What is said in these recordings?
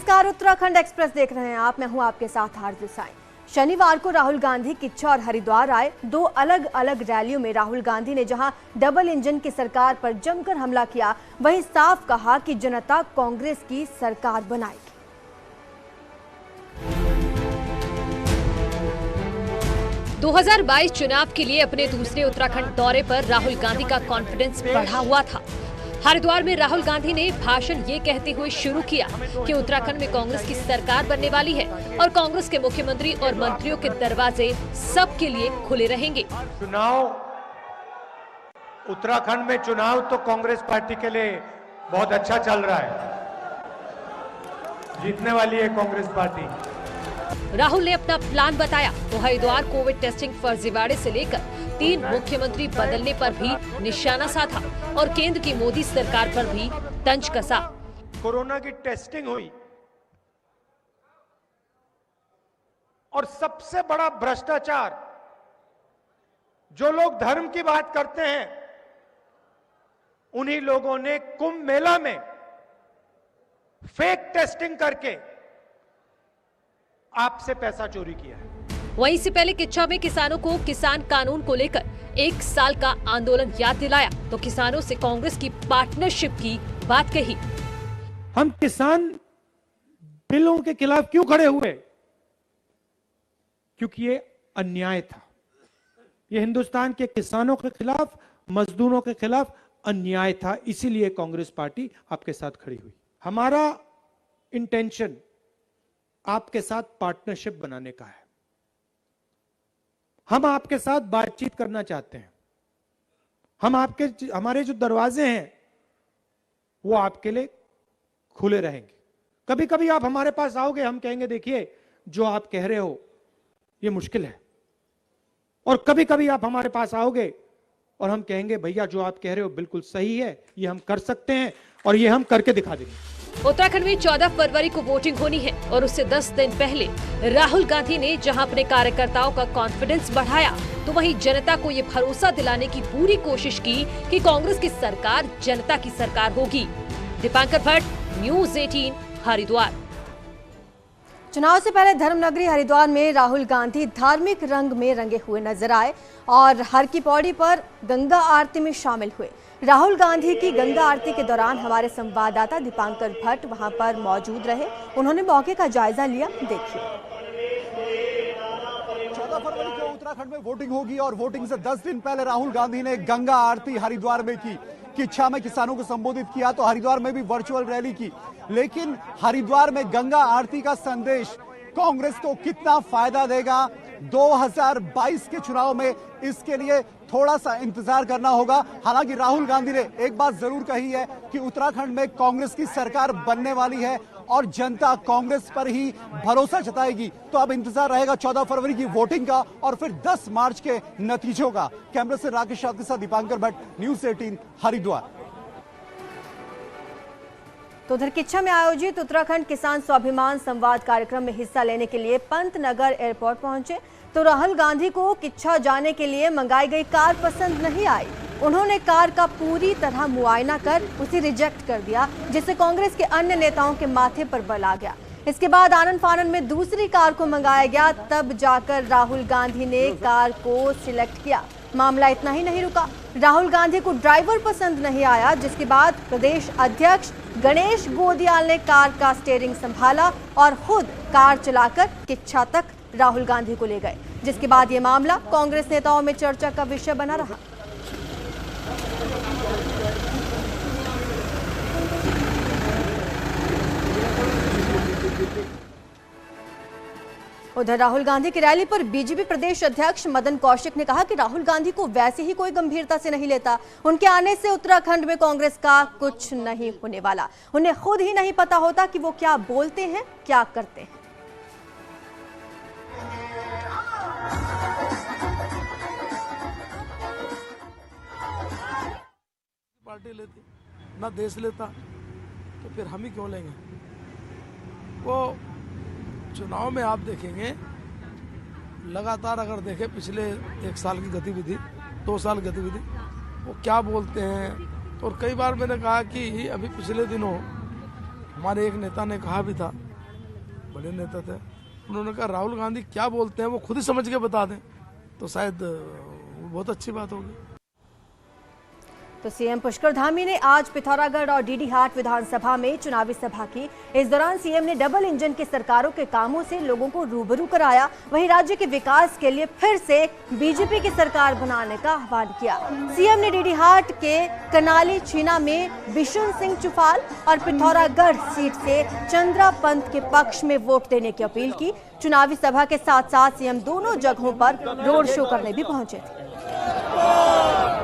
नमस्कार, उत्तराखंड एक्सप्रेस देख रहे हैं आप। मैं हूं आपके साथ आरजू साईं। शनिवार को राहुल गांधी किच्छा और हरिद्वार आए। दो अलग अलग रैलियों में राहुल गांधी ने जहां डबल इंजन की सरकार पर जमकर हमला किया, वहीं साफ कहा कि जनता कांग्रेस की सरकार बनाएगी। 2022 चुनाव के लिए अपने दूसरे उत्तराखंड दौरे पर राहुल गांधी का कॉन्फिडेंस बढ़ा हुआ था। हरिद्वार में राहुल गांधी ने भाषण ये कहते हुए शुरू किया कि उत्तराखंड में कांग्रेस की सरकार बनने वाली है और कांग्रेस के मुख्यमंत्री और मंत्रियों के दरवाजे सबके लिए खुले रहेंगे। उत्तराखंड में चुनाव तो कांग्रेस पार्टी के लिए बहुत अच्छा चल रहा है, जीतने वाली है कांग्रेस पार्टी। राहुल ने अपना प्लान बताया तो हरिद्वार कोविड टेस्टिंग फर्जीवाड़े से लेकर 3 मुख्यमंत्री बदलने पर भी निशाना साधा और केंद्र की मोदी सरकार पर भी तंज कसा। कोरोना की टेस्टिंग हुई और सबसे बड़ा भ्रष्टाचार, जो लोग धर्म की बात करते हैं उन्हीं लोगों ने कुंभ मेला में फेक टेस्टिंग करके आपसे पैसा चोरी किया है। वहीं से पहले किच्छा में किसानों को किसान कानून को लेकर 1 साल का आंदोलन याद दिलाया तो किसानों से कांग्रेस की पार्टनरशिप की बात कही। हम किसान बिलों के खिलाफ क्यों खड़े हुए? क्योंकि ये अन्याय था। ये हिंदुस्तान के किसानों के खिलाफ, मजदूरों के खिलाफ अन्याय था, इसीलिए कांग्रेस पार्टी आपके साथ खड़ी हुई। हमारा इंटेंशन आपके साथ पार्टनरशिप बनाने का है। हम आपके साथ बातचीत करना चाहते हैं। हमारे जो दरवाजे हैं वो आपके लिए खुले रहेंगे। कभी कभी आप हमारे पास आओगे, हम कहेंगे देखिए जो आप कह रहे हो ये मुश्किल है, और कभी कभी आप हमारे पास आओगे और हम कहेंगे भैया जो आप कह रहे हो बिल्कुल सही है, ये हम कर सकते हैं और ये हम करके दिखा देंगे। उत्तराखंड में 14 फरवरी को वोटिंग होनी है और उससे 10 दिन पहले राहुल गांधी ने जहां अपने कार्यकर्ताओं का कॉन्फिडेंस बढ़ाया तो वहीं जनता को ये भरोसा दिलाने की पूरी कोशिश की कि कांग्रेस की सरकार जनता की सरकार होगी। दीपांकर भट्ट, न्यूज़ 18, हरिद्वार। चुनाव से पहले धर्मनगरी हरिद्वार में राहुल गांधी धार्मिक रंग में रंगे हुए नजर आए और हर की पौड़ी पर गंगा आरती में शामिल हुए। राहुल गांधी की गंगा आरती के दौरान हमारे संवाददाता दीपांकर भट्ट वहां पर मौजूद रहे। उन्होंने मौके का जायजा लिया। देखिए, 14 फरवरी को उत्तराखंड में वोटिंग होगी और वोटिंग से 10 दिन पहले राहुल गांधी ने गंगा आरती हरिद्वार में की। किच्छा में किसानों को संबोधित किया तो हरिद्वार में भी वर्चुअल रैली की। लेकिन हरिद्वार में गंगा आरती का संदेश कांग्रेस को कितना फायदा देगा 2022 के चुनाव में, इसके लिए थोड़ा सा इंतजार करना होगा। हालांकि राहुल गांधी ने एक बात जरूर कही है कि उत्तराखंड में कांग्रेस की सरकार बनने वाली है और जनता कांग्रेस पर ही भरोसा जताएगी। तो अब इंतजार रहेगा 14 फरवरी की वोटिंग का और फिर 10 मार्च के नतीजों का। कैमरे से राकेश यादव के साथ दीपांकर भट्ट, न्यूज़ 18, हरिद्वार। तो उधर किच्छा में आयोजित उत्तराखंड किसान स्वाभिमान संवाद कार्यक्रम में हिस्सा लेने के लिए पंतनगर एयरपोर्ट पहुंचे तो राहुल गांधी को किच्छा जाने के लिए मंगाई गई कार पसंद नहीं आई। उन्होंने कार का पूरी तरह मुआयना कर उसे रिजेक्ट कर दिया, जिससे कांग्रेस के अन्य नेताओं के माथे पर बल आ गया। इसके बाद आनन फानन में दूसरी कार को मंगाया गया, तब जाकर राहुल गांधी ने कार को सिलेक्ट किया। मामला इतना ही नहीं रुका, राहुल गांधी को ड्राइवर पसंद नहीं आया, जिसके बाद प्रदेश अध्यक्ष गणेश गोदियाल ने कार का स्टीयरिंग संभाला और खुद कार चलाकर किच्छा तक राहुल गांधी को ले गए, जिसके बाद ये मामला कांग्रेस नेताओं में चर्चा का विषय बना रहा। उधर राहुल गांधी की रैली पर बीजेपी प्रदेश अध्यक्ष मदन कौशिक ने कहा कि राहुल गांधी को वैसे ही कोई गंभीरता से नहीं लेता। उनके आने से उत्तराखंड में कांग्रेस का कुछ नहीं होने वाला। उन्हें खुद ही नहीं पता होता कि वो क्या बोलते हैं, क्या करते हैं। पार्टी लेती ना देश लेता तो फिर हम ही क्यों लेंगे। वो चुनाव में आप देखेंगे लगातार, अगर देखें पिछले 1 साल की गतिविधि, 2 साल गतिविधि, वो क्या बोलते हैं। और कई बार मैंने कहा कि अभी पिछले दिनों हमारे एक नेता ने कहा भी था बड़े नेता थे। उन्होंने कहा राहुल गांधी क्या बोलते हैं वो खुद ही समझ के बता दें, तो शायद वो बहुत अच्छी बात होगी। तो सीएम पुष्कर धामी ने आज पिथौरागढ़ और डीडी हाट विधानसभा में चुनावी सभा की। इस दौरान सीएम ने डबल इंजन की सरकारों के कामों से लोगों को रूबरू कराया। वहीं राज्य के विकास के लिए फिर से बीजेपी की सरकार बनाने का आह्वान किया। सीएम ने डीडी हाट के कनाली छीना में बिशुन सिंह चुफाल और पिथौरागढ़ सीट से चंद्रा पंत के पक्ष में वोट देने की अपील की। चुनावी सभा के साथ साथ सीएम दोनों जगहों पर रोड शो करने भी पहुंचे थे।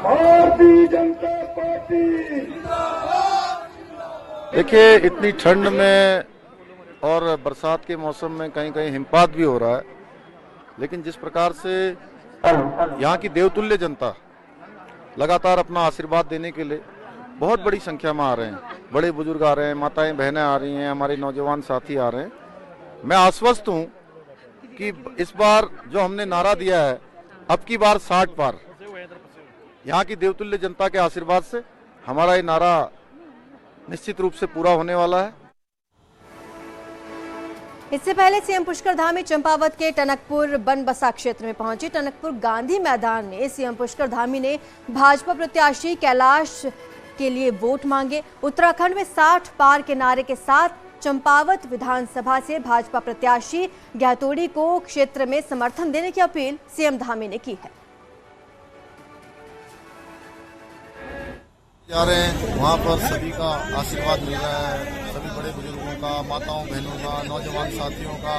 भारतीय जनता पार्टी। देखिए, इतनी ठंड में और बरसात के मौसम में कहीं कहीं हिमपात भी हो रहा है, लेकिन जिस प्रकार से यहाँ की देवतुल्य जनता लगातार अपना आशीर्वाद देने के लिए बहुत बड़ी संख्या में आ रहे हैं, बड़े बुजुर्ग आ रहे हैं, माताएं बहनें आ रही हैं, हमारे नौजवान साथी आ रहे हैं। मैं आश्वस्त हूँ कि इस बार जो हमने नारा दिया है, अब की बार 60 पार, यहाँ की देवतुल्य जनता के आशीर्वाद से हमारा ये नारा निश्चित रूप से पूरा होने वाला है। इससे पहले सीएम पुष्कर धामी चंपावत के टनकपुर बनबसा क्षेत्र में पहुंचे। टनकपुर गांधी मैदान में सीएम पुष्कर धामी ने भाजपा प्रत्याशी कैलाश के लिए वोट मांगे। उत्तराखंड में 60 पार के नारे के साथ चंपावत विधानसभा से भाजपा प्रत्याशी गहतोड़ी को क्षेत्र में समर्थन देने की अपील सीएम धामी ने की है। जा रहे हैं, वहाँ पर सभी का आशीर्वाद मिल रहा है, सभी बड़े बुजुर्गों का, माताओं बहनों का, नौजवान साथियों का,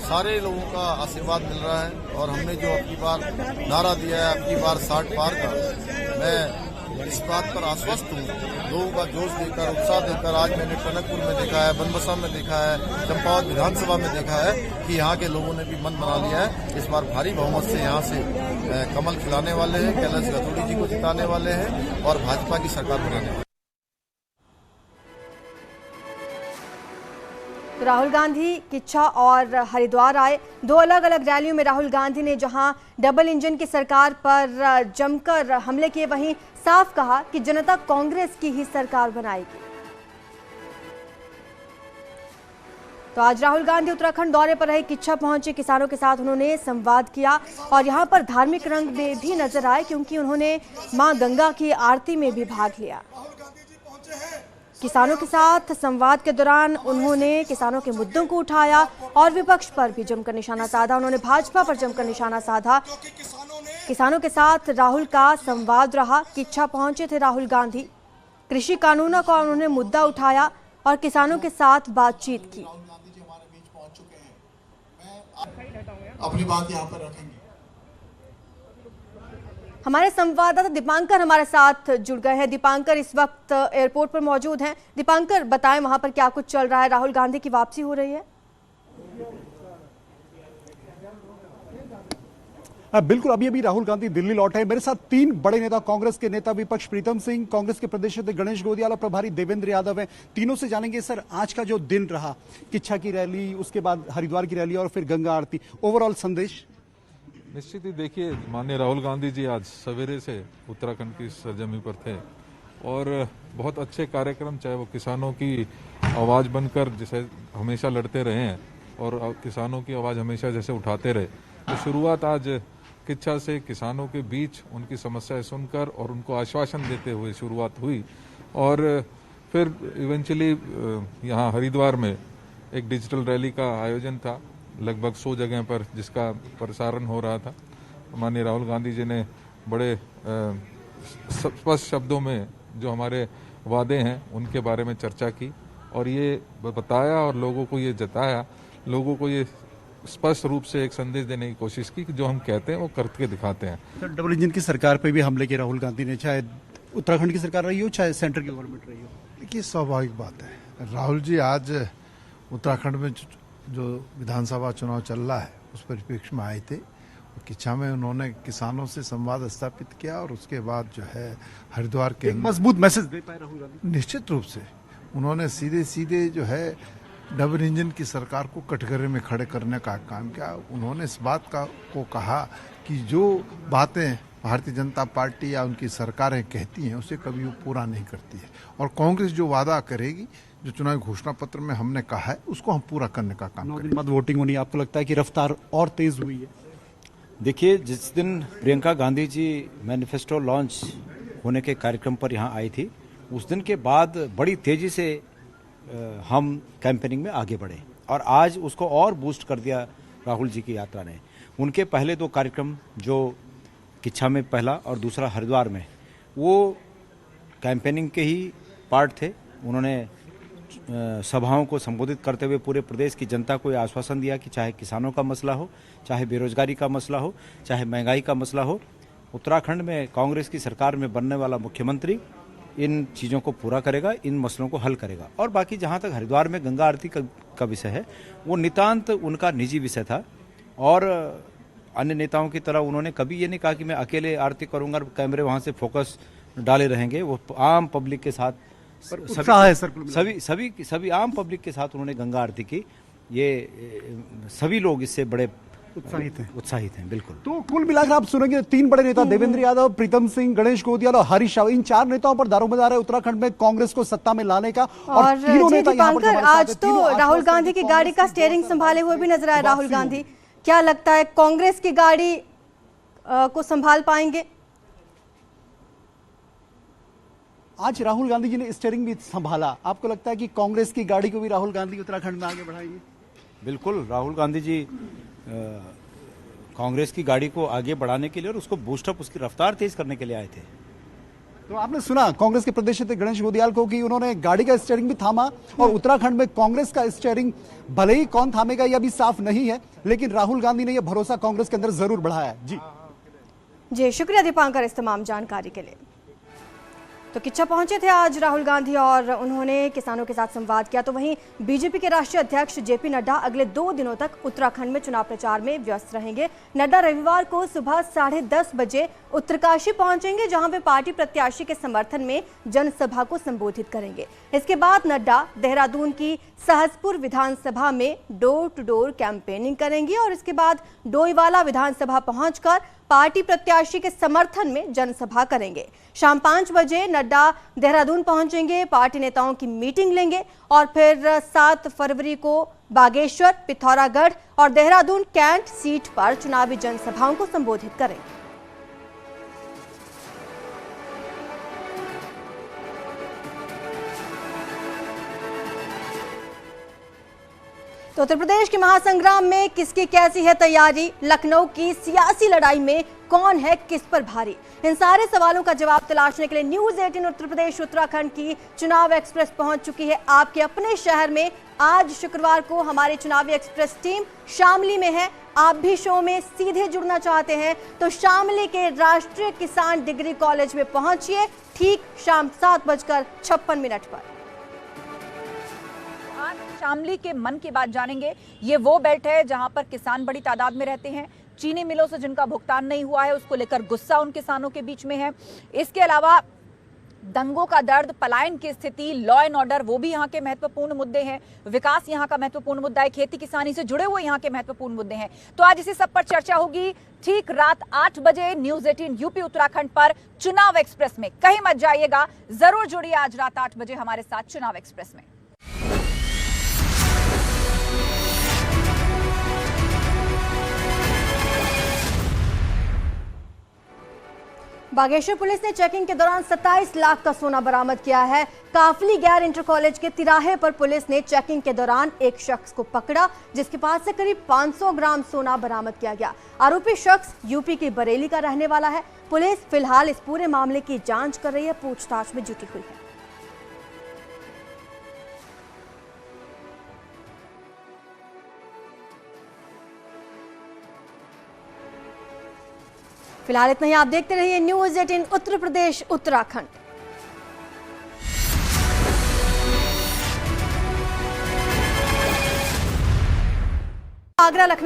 सारे लोगों का आशीर्वाद मिल रहा है। और हमने जो अब की बार नारा दिया है, अब की बार 60 पार का, मैं इस बात पर आश्वस्त हूँ। लोगों का जोश देकर, उत्साह देकर आज मैंने टनकपुर में देखा है, बनबसा में देखा है, चंपावत विधानसभा में देखा है कि यहाँ के लोगों ने भी मन बना लिया है। इस बार भारी बहुमत से यहाँ से कमल खिलाने वाले हैं, कैलाश गहतोड़ी जी को जिताने वाले हैं और भाजपा की सरकार बनाने वाले हैं। राहुल गांधी किच्छा और हरिद्वार आए। 2 अलग अलग रैलियों में राहुल गांधी ने जहां डबल इंजन की सरकार पर जमकर हमले किए, वहीं साफ कहा कि जनता कांग्रेस की ही सरकार बनाएगी। तो आज राहुल गांधी उत्तराखंड दौरे पर रहे किच्छा पहुंचे। किसानों के साथ उन्होंने संवाद किया और यहां पर धार्मिक रंग में भी नजर आए, क्योंकि उन्होंने मां गंगा की आरती में भी भाग लिया। किसानों के साथ संवाद के दौरान उन्होंने किसानों के मुद्दों को उठाया और विपक्ष पर भी जमकर निशाना साधा। उन्होंने भाजपा पर जमकर निशाना साधा। किसानों के साथ राहुल का संवाद रहा। किच्छा पहुंचे थे राहुल गांधी। कृषि कानूनों का उन्होंने मुद्दा उठाया और किसानों के साथ बातचीत की। अपनी बात यहाँ पर रखेंगे। हमारे संवाददाता दीपांकर हमारे साथ जुड़ गए हैं। दीपांकर इस वक्त एयरपोर्ट पर मौजूद हैं। दीपांकर, बताएं वहां पर क्या कुछ चल रहा है? राहुल गांधी की वापसी हो रही है? बिल्कुल, अभी राहुल गांधी दिल्ली लौटे हैं। मेरे साथ 3 बड़े नेता, कांग्रेस के नेता विपक्ष प्रीतम सिंह, कांग्रेस के प्रदेश अध्यक्ष गणेश गोदियाल और प्रभारी देवेंद्र यादव हैं। तीनों से जानेंगे सर, आज का जो दिन रहा, किच्छा की रैली, उसके बाद हरिद्वार की रैली और फिर गंगा आरती, ओवरऑल संदेश। निश्चित ही देखिए, माननीय राहुल गांधी जी आज सवेरे से उत्तराखंड की सरजमी पर थे और बहुत अच्छे कार्यक्रम, चाहे वो किसानों की आवाज़ बनकर जैसे हमेशा लड़ते रहे हैं और किसानों की आवाज़ हमेशा जैसे उठाते रहे, तो शुरुआत आज किच्छा से किसानों के बीच उनकी समस्याएं सुनकर और उनको आश्वासन देते हुए शुरुआत हुई। और फिर इवेंचुअली यहाँ हरिद्वार में एक डिजिटल रैली का आयोजन था, लगभग 100 जगह पर, जिसका प्रसारण हो रहा था। माननीय राहुल गांधी जी ने बड़े स्पष्ट शब्दों में जो हमारे वादे हैं उनके बारे में चर्चा की और ये बताया और लोगों को ये जताया, लोगों को ये स्पष्ट रूप से एक संदेश देने की कोशिश की कि जो हम कहते हैं वो करके दिखाते हैं। सर, डबल इंजन की सरकार पे भी हमले किए राहुल गांधी ने, चाहे उत्तराखंड की सरकार रही हो चाहे सेंटर की गवर्नमेंट रही हो। देखिए, स्वाभाविक बात है, राहुल जी आज उत्तराखंड में जो विधानसभा चुनाव चल रहा है उस परिप्रेक्ष्य में आए थे। किच्छा में उन्होंने किसानों से संवाद स्थापित किया और उसके बाद जो है हरिद्वार के मजबूत मैसेज दे पाए राहुल गांधी। निश्चित रूप से उन्होंने सीधे सीधे जो है डबल इंजन की सरकार को कटघरे में खड़े करने का काम किया। उन्होंने इस बात को कहा कि जो बातें भारतीय जनता पार्टी या उनकी सरकारें कहती हैं उसे कभी वो पूरा नहीं करती है और कांग्रेस जो वादा करेगी जो चुनावी घोषणा पत्र में हमने कहा है उसको हम पूरा करने का काम 9 करें। दिन बाद वोटिंग होनी है, आपको लगता है कि रफ्तार और तेज हुई है? देखिए, जिस दिन प्रियंका गांधी जी मैनिफेस्टो लॉन्च होने के कार्यक्रम पर यहाँ आई थी, उस दिन के बाद बड़ी तेजी से हम कैंपेनिंग में आगे बढ़े और आज उसको और बूस्ट कर दिया राहुल जी की यात्रा ने। उनके पहले 2 कार्यक्रम जो किच्छा में पहला और दूसरा हरिद्वार में, वो कैंपेनिंग के ही पार्ट थे। उन्होंने सभाओं को संबोधित करते हुए पूरे प्रदेश की जनता को यह आश्वासन दिया कि चाहे किसानों का मसला हो, चाहे बेरोजगारी का मसला हो, चाहे महंगाई का मसला हो, उत्तराखंड में कांग्रेस की सरकार में बनने वाला मुख्यमंत्री इन चीज़ों को पूरा करेगा, इन मसलों को हल करेगा। और बाकी जहाँ तक हरिद्वार में गंगा आरती का विषय है, वो नितांत उनका निजी विषय था और अन्य नेताओं की तरह उन्होंने कभी ये नहीं कहा कि मैं अकेले आरती करूंगा और कैमरे वहाँ से फोकस डाले रहेंगे। वो आम पब्लिक के साथ सभी आम पब्लिक के साथ उन्होंने गंगा आरती की। ये सभी लोग इससे बड़े उत्साहित हैं बिल्कुल। तो कुल मिलाकर आप सुनेंगे 3 बड़े नेता देवेंद्र यादव, प्रीतम सिंह, गणेश गोदियाल और हरीश रावत, इन 4 नेताओं पर दारोमदार है उत्तराखंड में कांग्रेस को सत्ता में लाने का। और तीनों नेता यहाँ पर हमारे साथ हैं। आज तो राहुल गांधी की गाड़ी का स्टीयरिंग संभाले हुए भी नजर आए राहुल गांधी। क्या लगता है, कांग्रेस की गाड़ी को संभाल पाएंगे? आज राहुल गांधी जी ने स्टीयरिंग भी संभाला, आपको लगता है कि कांग्रेस की गाड़ी को भी राहुल गांधी उत्तराखंड में आगे बढ़ाएंगे? बिल्कुल, राहुल गांधी जी कांग्रेस की गाड़ी को आगे बढ़ाने के लिए और उसको बूस्टअप, उसकी रफ्तार तेज करने के लिए आए थे। तो आपने सुना कांग्रेस के प्रदेश अध्यक्ष गणेश गोदियाल को कि उन्होंने गाड़ी का स्टीयरिंग भी थामा और उत्तराखंड में कांग्रेस का स्टीयरिंग भले ही कौन थामेगा यह भी साफ नहीं है, लेकिन राहुल गांधी ने यह भरोसा कांग्रेस के अंदर जरूर बढ़ाया है। जी शुक्रिया दीपांकर इस तमाम जानकारी के लिए। तो किच्छा पहुंचे थे आज राहुल गांधी और उन्होंने किसानों के साथ संवाद किया। तो वहीं बीजेपी के राष्ट्रीय अध्यक्ष जेपी नड्डा अगले 2 दिनों तक उत्तराखंड में चुनाव प्रचार में व्यस्त रहेंगे। नड्डा रविवार को सुबह 10:30 बजे उत्तरकाशी पहुंचेंगे, जहां वे पार्टी प्रत्याशी के समर्थन में जनसभा को संबोधित करेंगे। इसके बाद नड्डा देहरादून की सहसपुर विधानसभा में डोर टू डोर कैंपेनिंग करेंगे और इसके बाद डोईवाला विधानसभा पहुंचकर पार्टी प्रत्याशी के समर्थन में जनसभा करेंगे। शाम 5 बजे नड्डा देहरादून पहुंचेंगे, पार्टी नेताओं की मीटिंग लेंगे और फिर 7 फरवरी को बागेश्वर, पिथौरागढ़ और देहरादून कैंट सीट पर चुनावी जनसभाओं को संबोधित करेंगे। तो उत्तर प्रदेश के महासंग्राम में किसकी कैसी है तैयारी? लखनऊ की सियासी लड़ाई में कौन है किस पर भारी? इन सारे सवालों का जवाब तलाशने के लिए न्यूज़ 18 उत्तर प्रदेश उत्तराखंड की चुनाव एक्सप्रेस पहुंच चुकी है आपके अपने शहर में। आज शुक्रवार को हमारी चुनावी एक्सप्रेस टीम शामली में है। आप भी शो में सीधे जुड़ना चाहते हैं तो शामली के राष्ट्रीय किसान डिग्री कॉलेज में पहुंचिए ठीक शाम 7:56 पर। शामली के मन की बात जानेंगे। ये वो बेल्ट है जहां पर किसान बड़ी तादाद में रहते हैं। चीनी मिलों से जिनका भुगतान नहीं हुआ है, उसको लेकर गुस्सा उन किसानों के बीच में है। इसके अलावा दंगों का दर्द, पलायन की स्थिति, लॉ एंड ऑर्डर, वो भी यहाँ के महत्वपूर्ण मुद्दे हैं। विकास यहाँ का महत्वपूर्ण मुद्दा है। खेती किसानी से जुड़े हुए यहाँ के महत्वपूर्ण मुद्दे हैं। तो आज इसी सब पर चर्चा होगी ठीक रात 8 बजे न्यूज़ 18 यूपी उत्तराखंड पर चुनाव एक्सप्रेस में। कहीं मत जाइएगा, जरूर जुड़िए आज रात 8 बजे हमारे साथ चुनाव एक्सप्रेस में। बागेश्वर पुलिस ने चेकिंग के दौरान 27 लाख का सोना बरामद किया है। काफली गैर इंटर कॉलेज के तिराहे पर पुलिस ने चेकिंग के दौरान एक शख्स को पकड़ा, जिसके पास से करीब 500 ग्राम सोना बरामद किया गया। आरोपी शख्स यूपी के बरेली का रहने वाला है। पुलिस फिलहाल इस पूरे मामले की जांच कर रही है, पूछताछ में जुटी हुई है। फिलहाल इतना ही। आप देखते रहिए न्यूज़ 18 उत्तर प्रदेश उत्तराखंड। आगरा लखनऊ